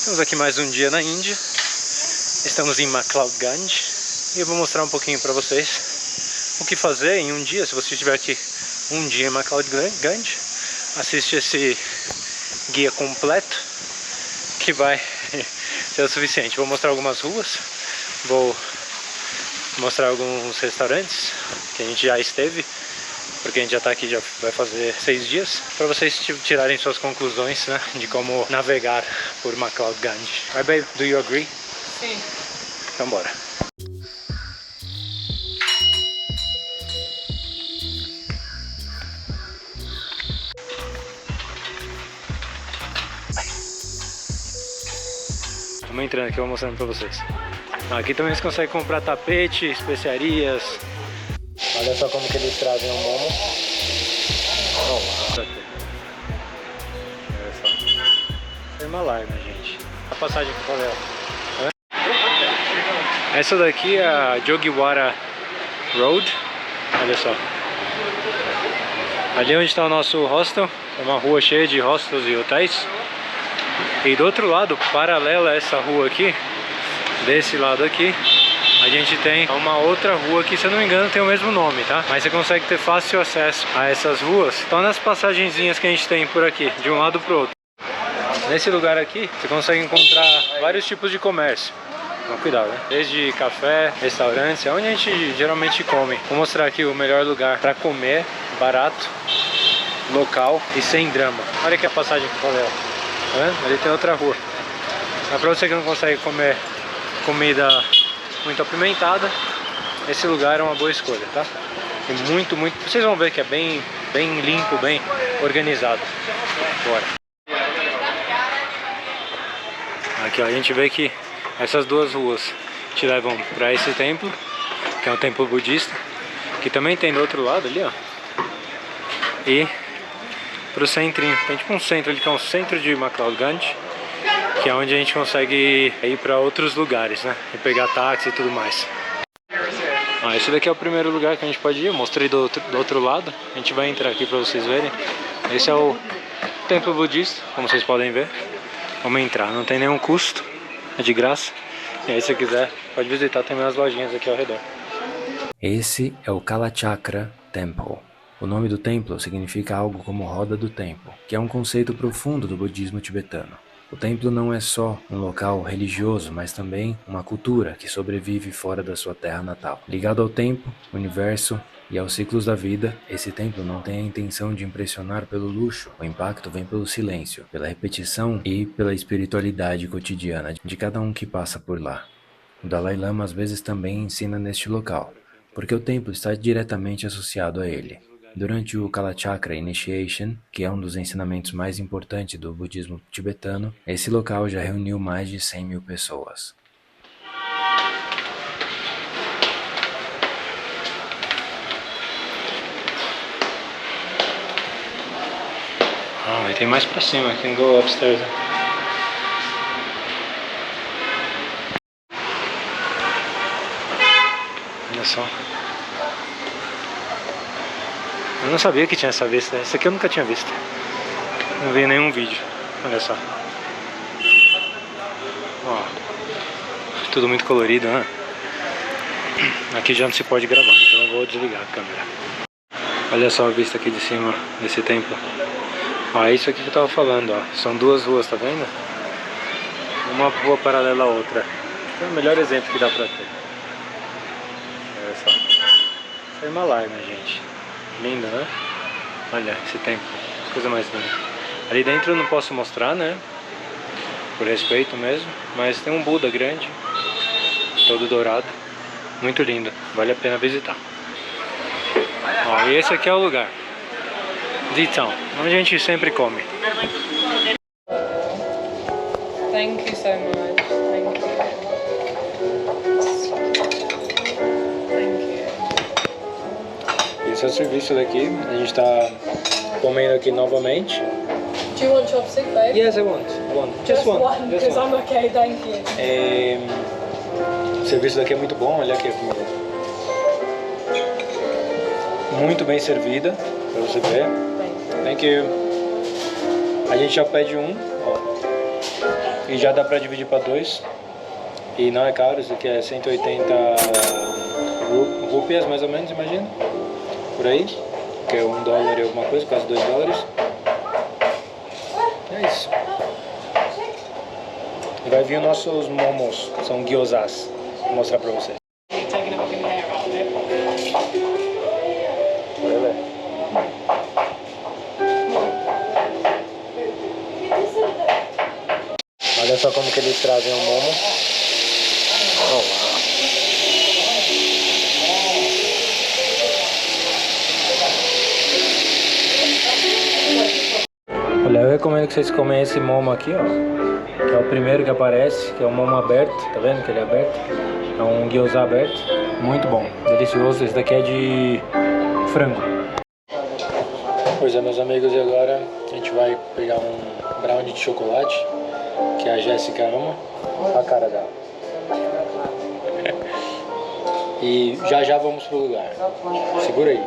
Estamos aqui mais um dia na Índia. Estamos em McLeodganj e eu vou mostrar um pouquinho para vocês o que fazer em um dia. Se você estiver aqui um dia em McLeodganj, assiste esse guia completo que vai ser o suficiente. Vou mostrar algumas ruas, vou mostrar alguns restaurantes que a gente já esteve, porque a gente já está aqui, já vai fazer 6 dias, para vocês tirarem suas conclusões, né, de como navegar por McLeodganj. Right, babe? Do you agree? Sim. Então bora. Estamos entrando aqui, eu vou mostrando para vocês. Aqui também você consegue comprar tapete, especiarias. Olha só como que eles trazem o momo. Olha só. Himalaya, minha gente. A passagem que eu falei, ó. Essa daqui é a Jogiwara Road. Olha só. Ali onde está o nosso hostel. É uma rua cheia de hostels e hotéis. E do outro lado, paralela a essa rua aqui, desse lado aqui, a gente tem uma outra rua que, se eu não me engano, tem o mesmo nome, tá? Mas você consegue ter fácil acesso a essas ruas só nas passagenzinhas que a gente tem por aqui, de um lado pro outro. Nesse lugar aqui, você consegue encontrar vários tipos de comércio. Toma cuidado, né? Desde café, restaurantes, é onde a gente geralmente come. Vou mostrar aqui o melhor lugar para comer, barato, local e sem drama. Olha aqui a passagem que eu falei, ó. Tá vendo? Ali tem outra rua. Mas pra você que não consegue comer comida muito apimentada, esse lugar é uma boa escolha, tá? E muito, vocês vão ver que é bem limpo, bem organizado. Bora. Aqui, ó, a gente vê que essas duas ruas te levam para esse templo, que é um templo budista, que também tem do outro lado ali, ó. E pro centrinho, tem tipo um centro ali que é um centro de McLeodganj, que é onde a gente consegue ir para outros lugares, né? E pegar táxi e tudo mais. Esse daqui é o primeiro lugar que a gente pode ir. Eu mostrei do outro lado. A gente vai entrar aqui para vocês verem. Esse é o templo budista, como vocês podem ver. Vamos entrar, não tem nenhum custo, é de graça. E aí, se você quiser, pode visitar, tem umas lojinhas aqui ao redor. Esse é o Kalachakra Temple. O nome do templo significa algo como roda do tempo, que é um conceito profundo do budismo tibetano. O templo não é só um local religioso, mas também uma cultura que sobrevive fora da sua terra natal. Ligado ao tempo, universo e aos ciclos da vida, esse templo não tem a intenção de impressionar pelo luxo. O impacto vem pelo silêncio, pela repetição e pela espiritualidade cotidiana de cada um que passa por lá. O Dalai Lama às vezes também ensina neste local, porque o templo está diretamente associado a ele. Durante o Kalachakra Initiation, que é um dos ensinamentos mais importantes do budismo tibetano, esse local já reuniu mais de 100.000 pessoas. E tem mais pra cima, can go upstairs. Olha só. Eu não sabia que tinha essa vista. Essa aqui eu nunca tinha visto. Não vi nenhum vídeo. Olha só. Ó. Tudo muito colorido, né? Aqui já não se pode gravar, então eu vou desligar a câmera. Olha só a vista aqui de cima desse templo. Ó, é isso aqui que eu tava falando, ó. São duas ruas, tá vendo? Uma rua paralela à outra. É o melhor exemplo que dá pra ter. Olha só. Isso é Himalaya, minha gente. Lindo, né? Olha esse templo, coisa mais linda. Ali dentro eu não posso mostrar, né? Por respeito mesmo. Mas tem um Buda grande, todo dourado. Muito lindo, vale a pena visitar. Ó, e esse aqui é o lugar. Zitão, onde a gente sempre come. Thank you so much. Thank you. Esse é o serviço daqui. A gente tá comendo aqui novamente. Do you want chopstick, babe? Yes, I want. Just one. Because I'm okay, thank you. O serviço daqui é muito bom, olha aqui a comida. Muito bem servida, pra você ver. Thank you. A gente já pede um, ó. E já dá pra dividir pra 2. E não é caro, isso aqui é 180 rupias mais ou menos, imagina. Por aí. Que é $1 e alguma coisa, quase $2. É isso. E vai vir os nossos momos, são gyozas. Vou mostrar pra vocês. Olha só como que eles trazem o momo. Oh, wow. Olha, eu recomendo que vocês comem esse momo aqui, ó. Que é o primeiro que aparece, que é o momo aberto. Tá vendo que ele é aberto? É um gyoza aberto. Muito bom, delicioso. Esse daqui é de frango. Pois é, meus amigos, e agora a gente vai pegar um brownie de chocolate, que a Jéssica ama. Olha a cara dela. E já vamos pro lugar. Segura aí.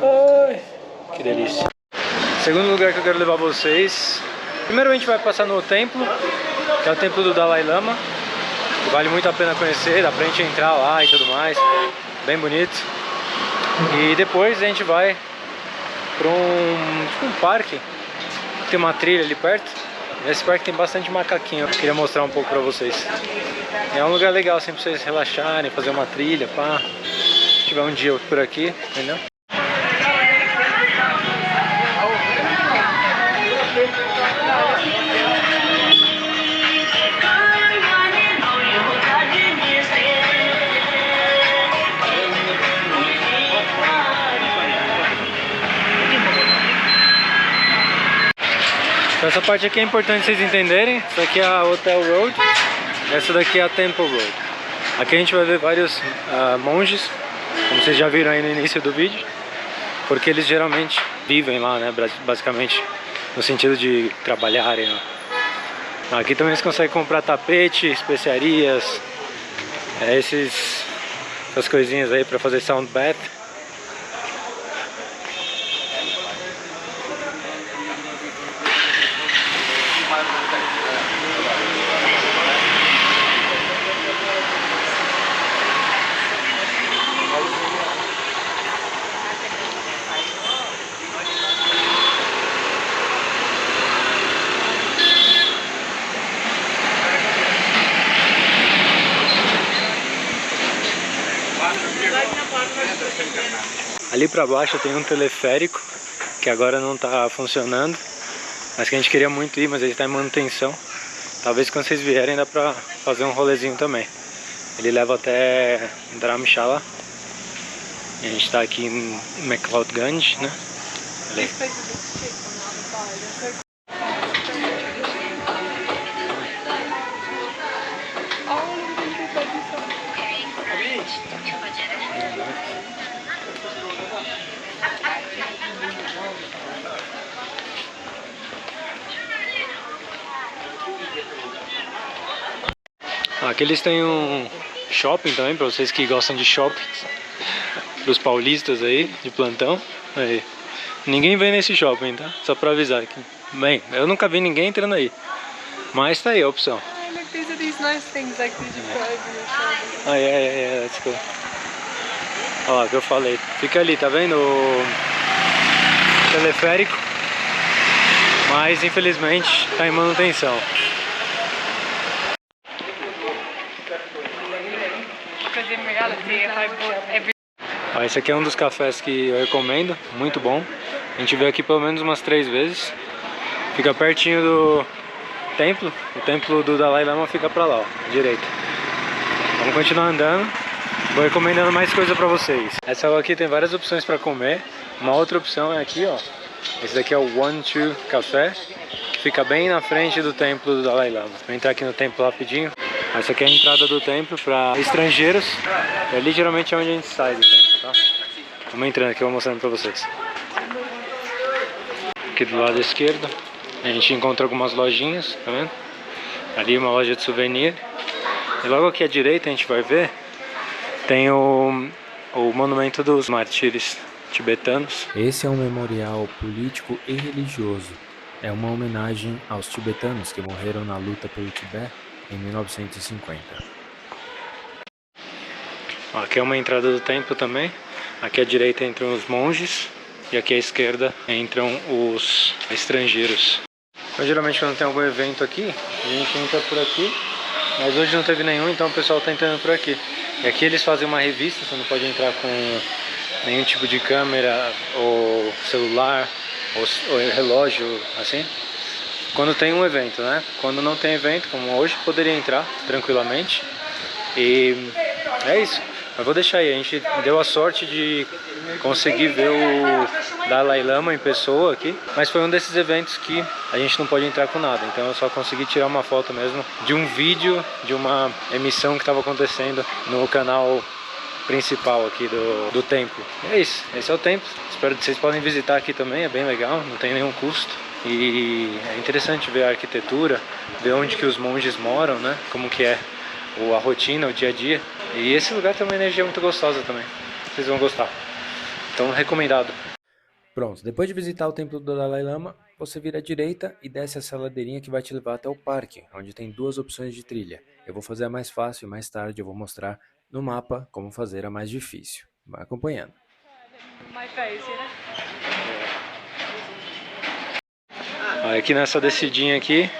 Ai, que delícia. Segundo lugar que eu quero levar vocês. Primeiro a gente vai passar no templo, que é o templo do Dalai Lama. Que vale muito a pena conhecer, dá pra gente entrar lá e tudo mais. Bem bonito. E depois a gente vai pra um parque. Tem uma trilha ali perto. Nesse parque tem bastante macaquinho. Eu queria mostrar um pouco pra vocês. É um lugar legal assim pra vocês relaxarem, fazer uma trilha, pá. Se tiver um dia por aqui, entendeu? Essa parte aqui é importante vocês entenderem. Essa aqui é a Hotel Road. Essa daqui é a Temple Road. Aqui a gente vai ver vários monges, como vocês já viram aí no início do vídeo, porque eles geralmente vivem lá, né, basicamente, no sentido de trabalharem lá. Aqui também você consegue comprar tapete, especiarias, essas coisinhas aí para fazer sound bath. Ali pra baixo tem um teleférico que agora não tá funcionando, mas que a gente queria muito ir, mas ele tá em manutenção. Talvez quando vocês vierem dá pra fazer um rolezinho também. Ele leva até Dharamshala. E a gente tá aqui em McLeodganj, né? Ali. Aqui eles têm um shopping também, para vocês que gostam de shopping, dos paulistas aí, de plantão. Aí. Ninguém vem nesse shopping, tá? Só para avisar aqui. Bem, eu nunca vi ninguém entrando aí, mas tá aí a opção. Let's go. Olha lá o que eu falei. Fica ali, tá vendo o teleférico? Mas infelizmente tá em manutenção. Esse aqui é um dos cafés que eu recomendo, muito bom. A gente veio aqui pelo menos umas 3 vezes. Fica pertinho do templo. O templo do Dalai Lama fica pra lá, ó, direito. Vamos continuar andando. Vou recomendando mais coisa pra vocês. Essa rua aqui tem várias opções pra comer. Uma outra opção é aqui, ó. Esse daqui é o One Two Café, que fica bem na frente do templo do Dalai Lama. Vou entrar aqui no templo rapidinho. Essa aqui é a entrada do templo para estrangeiros. E ali geralmente é onde a gente sai do templo, tá? Vamos entrando aqui, eu vou mostrando pra vocês. Aqui do lado esquerdo a gente encontra algumas lojinhas, tá vendo? Ali uma loja de souvenir. E logo aqui à direita a gente vai ver, tem o monumento dos mártires tibetanos. Esse é um memorial político e religioso. É uma homenagem aos tibetanos que morreram na luta pelo Tibete em 1950. Aqui é uma entrada do templo também. Aqui à direita entram os monges e aqui à esquerda entram os estrangeiros. Então, geralmente quando tem algum evento aqui, a gente entra por aqui, mas hoje não teve nenhum, então o pessoal está entrando por aqui. E aqui eles fazem uma revista, você não pode entrar com nenhum tipo de câmera ou celular ou relógio, assim. Quando tem um evento, né? Quando não tem evento, como hoje, poderia entrar tranquilamente. E é isso. Eu vou deixar aí, a gente deu a sorte de conseguir ver o Dalai Lama em pessoa aqui, mas foi um desses eventos que a gente não pode entrar com nada, então eu só consegui tirar uma foto mesmo de um vídeo, de uma emissão que estava acontecendo no canal principal aqui do templo. E é isso, esse é o templo, espero que vocês podem visitar aqui também, é bem legal, não tem nenhum custo. E é interessante ver a arquitetura, ver onde que os monges moram, né? Como que é a rotina, o dia a dia. E esse lugar tem uma energia muito gostosa também. Vocês vão gostar. Então, recomendado. Pronto, depois de visitar o templo do Dalai Lama, você vira à direita e desce essa ladeirinha que vai te levar até o parque, onde tem duas opções de trilha. Eu vou fazer a mais fácil e mais tarde eu vou mostrar no mapa como fazer a mais difícil. Vai acompanhando. Aqui nessa descidinha aqui,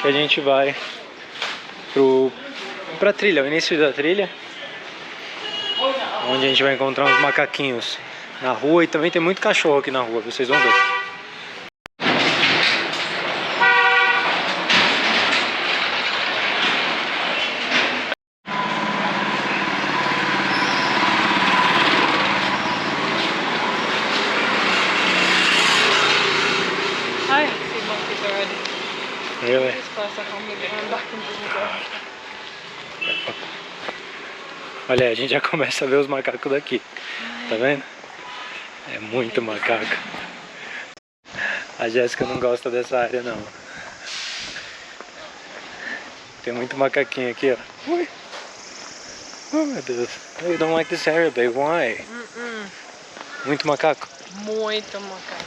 que a gente vai pra trilha, o início da trilha, onde a gente vai encontrar uns macaquinhos na rua e também tem muito cachorro aqui na rua, vocês vão ver. I see monkeys already. Really? This place I can't believe I'm back into the garden. Olha aí, a gente já começa a ver os macacos daqui, tá vendo? É muito macaco. A Jéssica não gosta dessa área não. Tem muito macaquinho aqui, ó. Ui. Oh meu Deus. You don't like this area, babe. Why? Muito macaco? Muito macaco.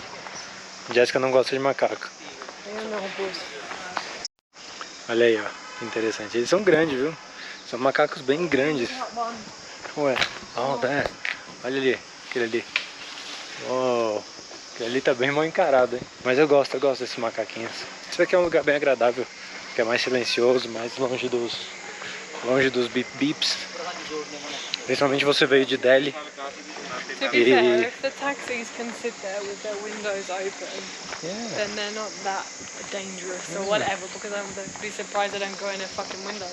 Jéssica não gosta de macaco. Eu não gosto. Olha aí, ó. Que interessante. Eles são grandes, viu? São macacos bem grandes. Ué. Oh, tá. Olha ali. Aquele ali. Oh. Aquele ali tá bem mal encarado, hein? Mas eu gosto desses macaquinhos. Isso aqui é um lugar bem agradável. Que é mais silencioso, mais longe dos beeps. Principalmente você veio de Delhi. To be fair, if the taxis can sit there with their windows open, then they're not that dangerous or whatever, because I would be surprised they don't go in a fucking window.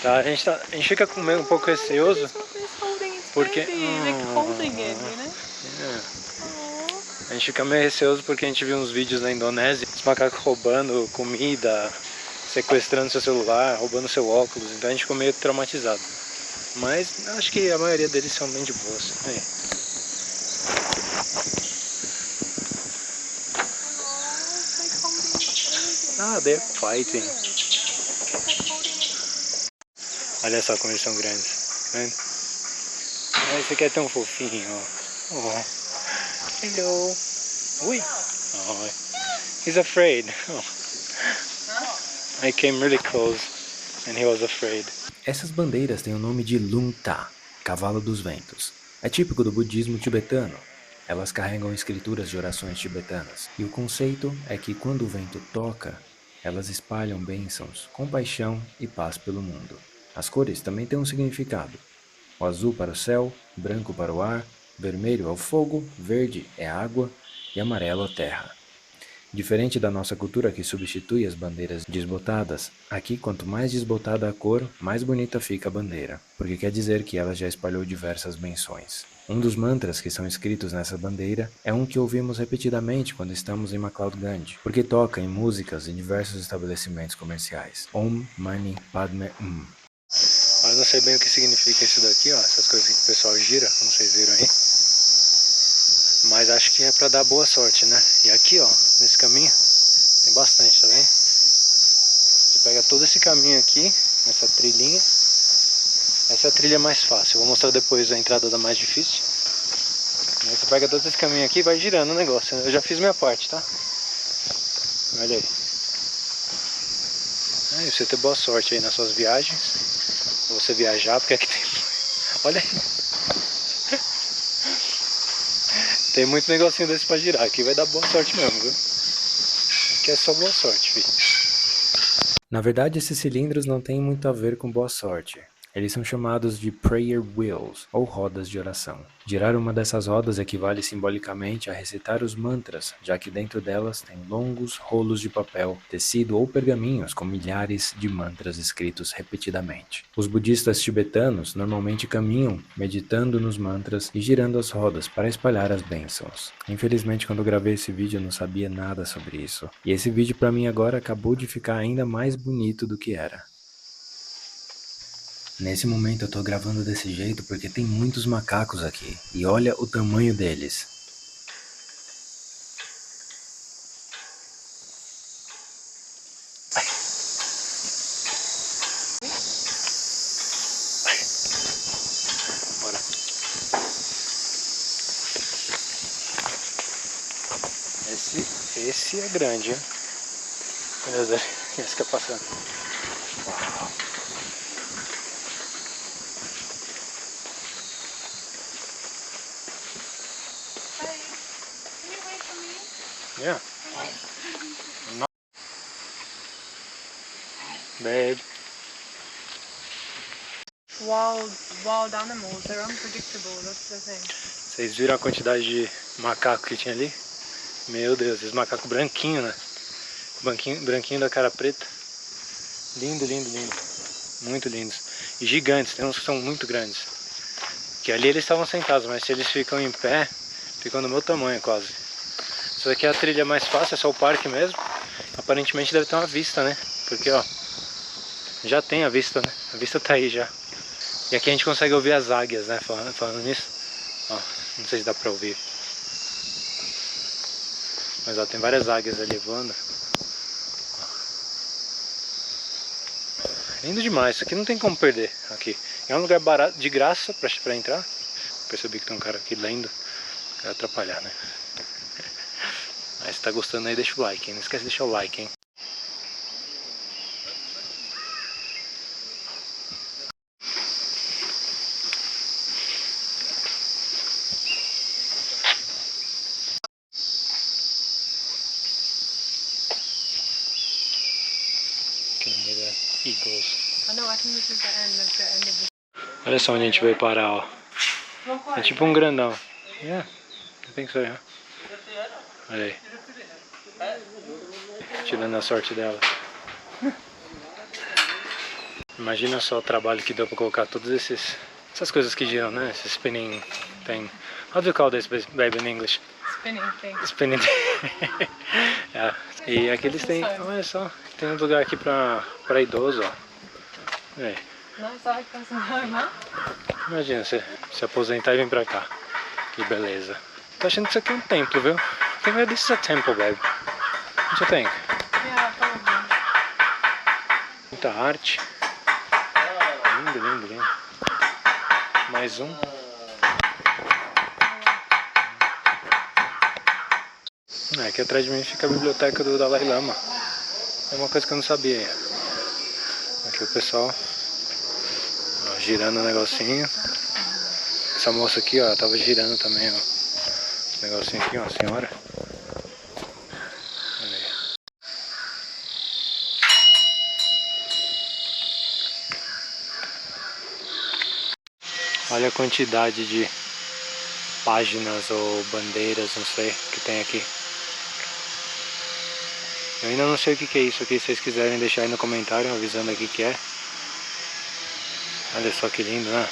Tá, a gente fica com meio um pouco receoso. Porque a gente fica meio receoso porque a gente viu uns vídeos na Indonésia, os macacos roubando comida, sequestrando seu celular, roubando seu óculos, então a gente ficou meio traumatizado. Mas acho que a maioria deles são bem de boas. Aí. Ah, they're fighting. Olha só como eles são grandes, tá vendo? Ah, esse aqui é tão fofinho, ó. Oh. Hello. Ui. Oh. He's afraid. Oh. I came really close and he was afraid. Essas bandeiras têm o nome de Lungta, cavalo dos ventos. É típico do budismo tibetano. Elas carregam escrituras de orações tibetanas. E o conceito é que quando o vento toca, elas espalham bênçãos, compaixão e paz pelo mundo. As cores também têm um significado. O azul para o céu, branco para o ar, vermelho é o fogo, verde é a água e amarelo a terra. Diferente da nossa cultura que substitui as bandeiras desbotadas, aqui quanto mais desbotada a cor, mais bonita fica a bandeira, porque quer dizer que ela já espalhou diversas benções. Um dos mantras que são escritos nessa bandeira é um que ouvimos repetidamente quando estamos em McLeod-Ganj, porque toca em músicas em diversos estabelecimentos comerciais. Om Mani Padme Hum. Eu não sei bem o que significa isso daqui, ó, essas coisas que o pessoal gira, como vocês viram aí. Mas acho que é pra dar boa sorte, né? E aqui, ó, nesse caminho, tem bastante, tá vendo? pega todo esse caminho aqui, essa trilhinha. Essa é a trilha mais fácil. Eu vou mostrar depois a entrada da mais difícil. Aí você pega todo esse caminho aqui e vai girando o negócio. Eu já fiz minha parte, tá? Olha aí. Aí você ter boa sorte aí nas suas viagens. Ou você viajar, porque aqui tem... Olha aí. Tem muito negocinho desse pra girar. Aqui vai dar boa sorte mesmo, viu? Aqui é só boa sorte, filho. Na verdade, esses cilindros não têm muito a ver com boa sorte. Eles são chamados de prayer wheels, ou rodas de oração. Girar uma dessas rodas equivale simbolicamente a recitar os mantras, já que dentro delas tem longos rolos de papel, tecido ou pergaminhos com milhares de mantras escritos repetidamente. Os budistas tibetanos normalmente caminham meditando nos mantras e girando as rodas para espalhar as bênçãos. Infelizmente, quando eu gravei esse vídeo eu não sabia nada sobre isso. E esse vídeo para mim agora acabou de ficar ainda mais bonito do que era. Nesse momento eu tô gravando desse jeito porque tem muitos macacos aqui, e olha o tamanho deles. Bora. Esse é grande, hein? Meu Deus, esse fica passando. Uau. Yeah. No. Babe. Wild animals, they're unpredictable, that's the thing. Vocês viram a quantidade de macaco que tinha ali? Meu Deus, esses macacos branquinhos, né? Branquinho da cara preta. Lindo, lindo, lindo. Muito lindos. E gigantes, tem uns que são muito grandes. Que ali eles estavam sentados, mas se eles ficam em pé, ficam do meu tamanho quase. Essa daqui é a trilha mais fácil, é só o parque mesmo. Aparentemente deve ter uma vista, né? Porque, ó, já tem a vista, né? A vista tá aí já. E aqui a gente consegue ouvir as águias, né? Falando nisso. Ó, não sei se dá pra ouvir. Mas, ó, tem várias águias ali voando. Lindo demais. Isso aqui não tem como perder aqui. É um lugar barato, de graça pra entrar. Percebi que tem um cara aqui lendo. Quero atrapalhar, né? Mas se tá gostando aí, deixa o like, hein? Não esquece de deixar o like, hein? Eagles. Olha só onde a gente veio parar, ó. É tipo um grandão. Yeah, I think so, yeah. Olha aí. Tirando a sorte dela. Imagina só o trabalho que deu pra colocar todas essas coisas que giram, né? Esse spinning thing. How do you call this, baby, in English? Spinning thing. Spinning thing. Yeah. E aqui eles têm, olha só, tem um lugar aqui pra idoso, ó. Olha aí. Nice like that's home, huh? Imagina você se aposentar e vir pra cá. Que beleza. Tô achando que isso aqui é um templo, viu? I think this is a temple, babe. What do you think? Yeah, probably. Muita arte. Lindo, lindo, lindo. Mais um. Aqui atrás de mim fica a biblioteca do Dalai Lama. É uma coisa que eu não sabia. Aqui o pessoal, ó, girando o negocinho. Essa moça aqui, ó, tava girando também, ó. Esse negocinho aqui, ó, a senhora. Olha aí. Olha a quantidade de páginas ou bandeiras, não sei, que tem aqui. Eu ainda não sei o que é isso aqui, se vocês quiserem deixar aí no comentário, avisando aqui que é. Olha só que lindo, né?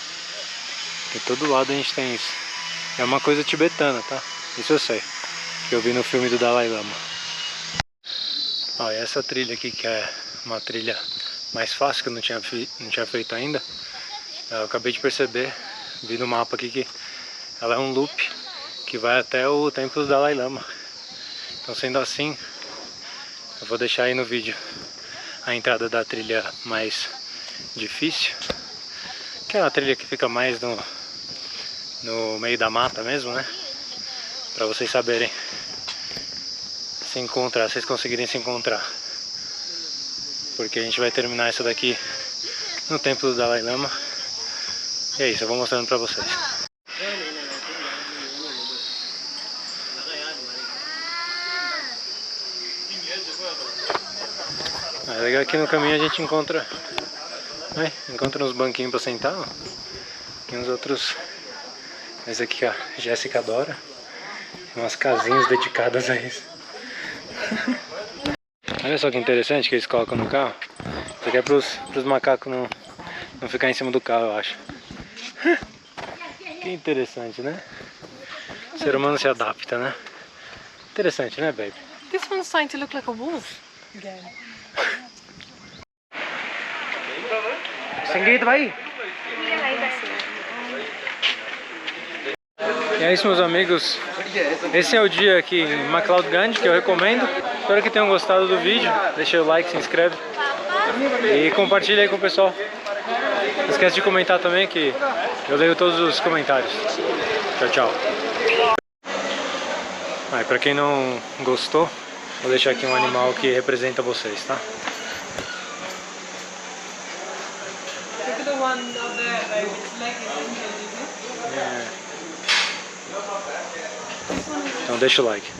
De todo lado a gente tem isso. É uma coisa tibetana, tá? Isso eu sei. Que eu vi no filme do Dalai Lama. Ó, e essa trilha aqui, que é uma trilha mais fácil, que eu não tinha feito ainda. Eu acabei de perceber, vi no mapa aqui que ela é um loop que vai até o templo do Dalai Lama. Então, sendo assim, eu vou deixar aí no vídeo a entrada da trilha mais difícil, que é uma trilha que fica mais no meio da mata mesmo, né? Pra vocês saberem se encontrar, vocês conseguirem se encontrar. Porque a gente vai terminar essa daqui no templo do Dalai Lama. E é isso, eu vou mostrando pra vocês. É legal que no caminho a gente encontra uns banquinhos pra sentar, ó. E uns outros. Esse aqui, ó, Jéssica adora. Umas casinhas dedicadas a isso. Olha só que interessante que eles colocam no carro. Isso aqui é pros macacos não ficar em cima do carro, eu acho. Que interessante, né? O ser humano se adapta, né? Interessante, né, baby? This one's starting to look like a wolf again. Sanguito, vai! E é isso, meus amigos. Esse é o dia aqui em McLeod que eu recomendo. Espero que tenham gostado do vídeo. Deixa o like, se inscreve e compartilha aí com o pessoal. Não esquece de comentar também, que eu leio todos os comentários. Tchau, tchau. E pra quem não gostou, vou deixar aqui um animal que representa vocês, tá? Look at the one up there, though, its leg is injured, isn't it? Então deixa o like.